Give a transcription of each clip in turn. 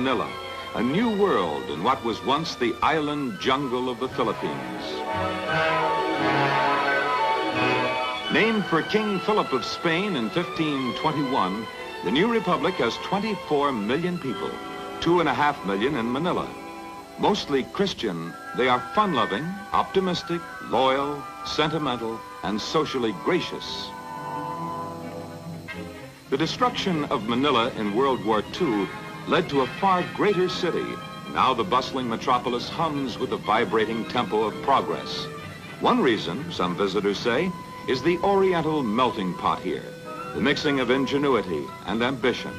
Manila, a new world in what was once the island jungle of the Philippines. Named for King Philip of Spain in 1521, the new republic has 24 million people, 2.5 million in Manila. Mostly Christian, they are fun-loving, optimistic, loyal, sentimental, and socially gracious. The destruction of Manila in World War II led to a far greater city. Now the bustling metropolis hums with the vibrating tempo of progress. One reason, some visitors say, is the Oriental melting pot here, the mixing of ingenuity and ambition.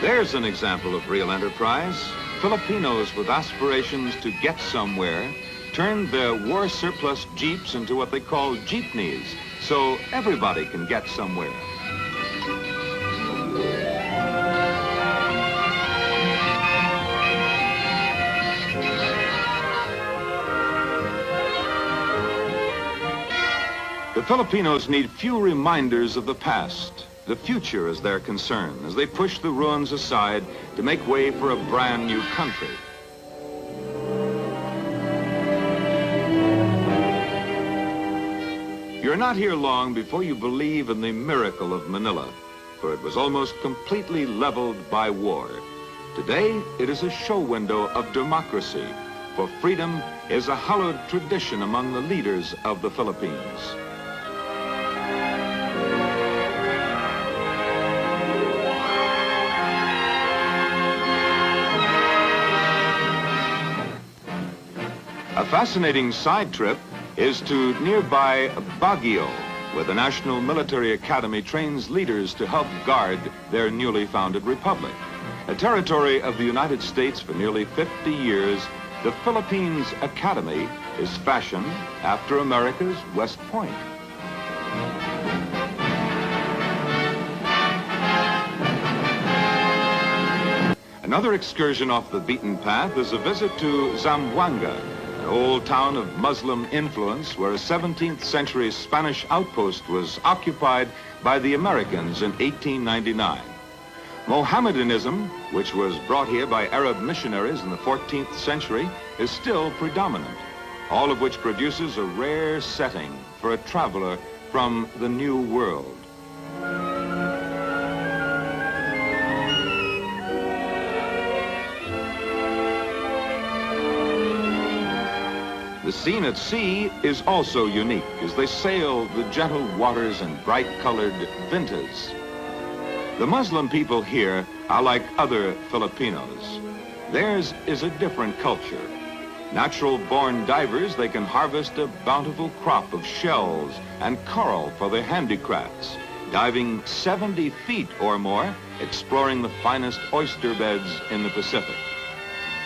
There's an example of real enterprise. Filipinos with aspirations to get somewhere turned their war surplus jeeps into what they call jeepneys, so everybody can get somewhere. The Filipinos need few reminders of the past. The future is their concern as they push the ruins aside to make way for a brand new country. You're not here long before you believe in the miracle of Manila, for it was almost completely leveled by war. Today, it is a show window of democracy, for freedom is a hallowed tradition among the leaders of the Philippines. A fascinating side trip is to nearby Baguio, where the National Military Academy trains leaders to help guard their newly founded republic. A territory of the United States for nearly 50 years, the Philippines Academy is fashioned after America's West Point. Another excursion off the beaten path is a visit to Zamboanga, an old town of Muslim influence where a 17th century Spanish outpost was occupied by the Americans in 1899. Mohammedanism, which was brought here by Arab missionaries in the 14th century, is still predominant, all of which produces a rare setting for a traveler from the New World. The scene at sea is also unique as they sail the gentle waters and bright-colored vintas. The Muslim people here are like other Filipinos. Theirs is a different culture. Natural-born divers, they can harvest a bountiful crop of shells and coral for their handicrafts, diving 70 feet or more, exploring the finest oyster beds in the Pacific.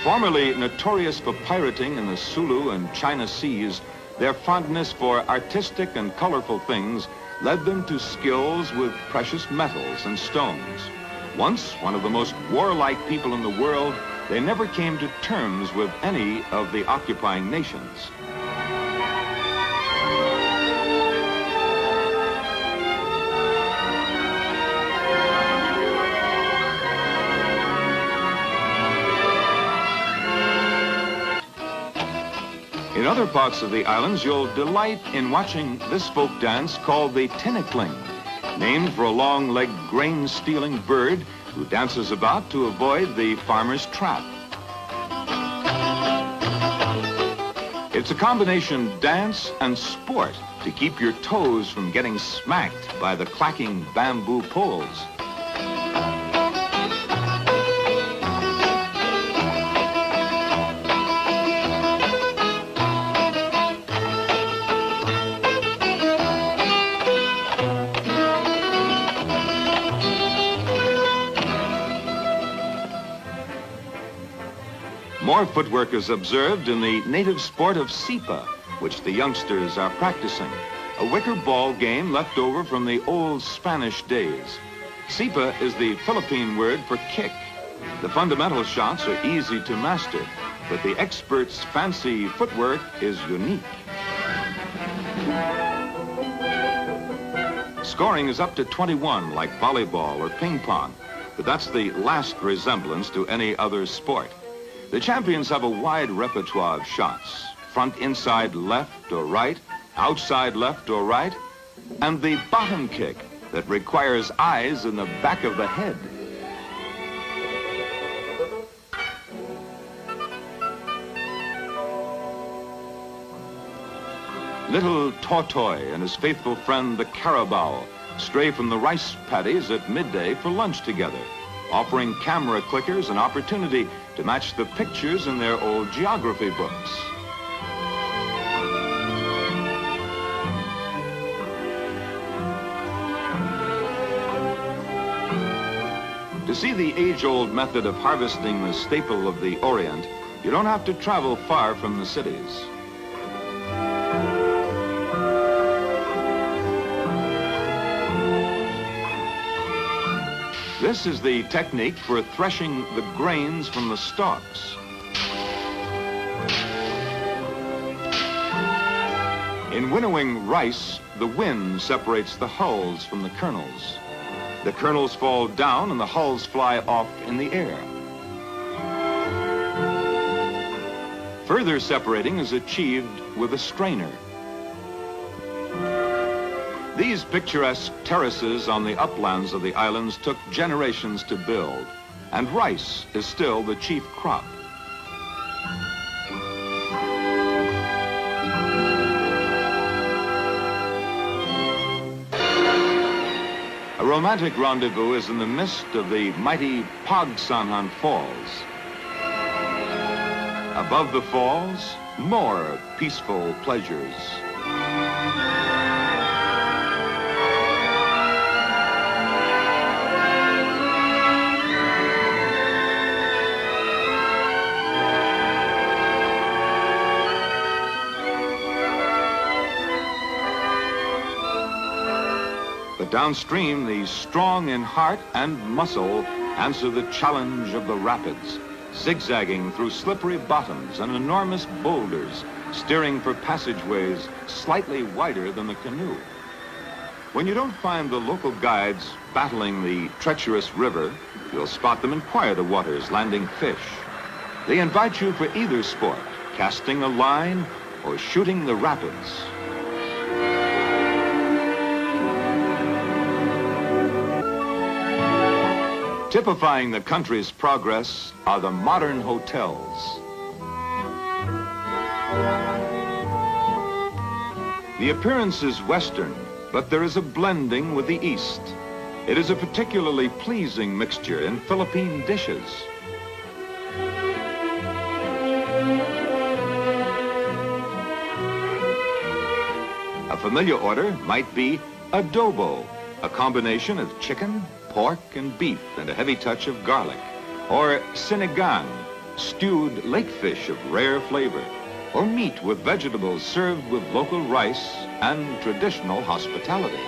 Formerly notorious for pirating in the Sulu and China seas, their fondness for artistic and colorful things led them to skills with precious metals and stones. Once one of the most warlike people in the world, they never came to terms with any of the occupying nations. In other parts of the islands, you'll delight in watching this folk dance called the tinikling, named for a long-legged grain-stealing bird who dances about to avoid the farmer's trap. It's a combination dance and sport to keep your toes from getting smacked by the clacking bamboo poles. More footwork is observed in the native sport of sipa, which the youngsters are practicing, a wicker ball game left over from the old Spanish days. Sipa is the Philippine word for kick. The fundamental shots are easy to master, but the expert's fancy footwork is unique. Scoring is up to 21, like volleyball or ping pong, but that's the last resemblance to any other sport. The champions have a wide repertoire of shots: front, inside, left or right, outside, left or right, and the bottom kick that requires eyes in the back of the head. Little Tortoy and his faithful friend the Carabao stray from the rice paddies at midday for lunch together, offering camera clickers an opportunity to match the pictures in their old geography books. To see the age-old method of harvesting the staple of the Orient, you don't have to travel far from the cities. This is the technique for threshing the grains from the stalks. In winnowing rice, the wind separates the hulls from the kernels. The kernels fall down and the hulls fly off in the air. Further separating is achieved with a strainer. These picturesque terraces on the uplands of the islands took generations to build, and rice is still the chief crop. A romantic rendezvous is in the midst of the mighty Pagsanhan Falls. Above the falls, more peaceful pleasures. But downstream, the strong in heart and muscle answer the challenge of the rapids, zigzagging through slippery bottoms and enormous boulders, steering for passageways slightly wider than the canoe. When you don't find the local guides battling the treacherous river, you'll spot them in quieter waters landing fish. They invite you for either sport, casting a line or shooting the rapids. Typifying the country's progress are the modern hotels. The appearance is Western, but there is a blending with the East. It is a particularly pleasing mixture in Philippine dishes. A familiar order might be adobo, a combination of chicken, pork and beef and a heavy touch of garlic. Or sinigang, stewed lake fish of rare flavor. Or meat with vegetables served with local rice and traditional hospitality.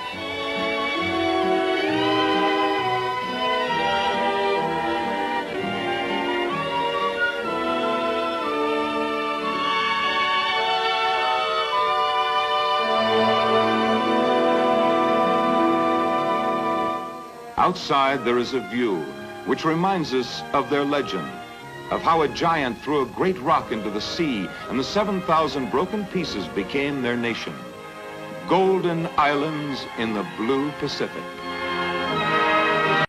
Outside there is a view which reminds us of their legend, of how a giant threw a great rock into the sea and the 7,000 broken pieces became their nation. Golden islands in the blue Pacific.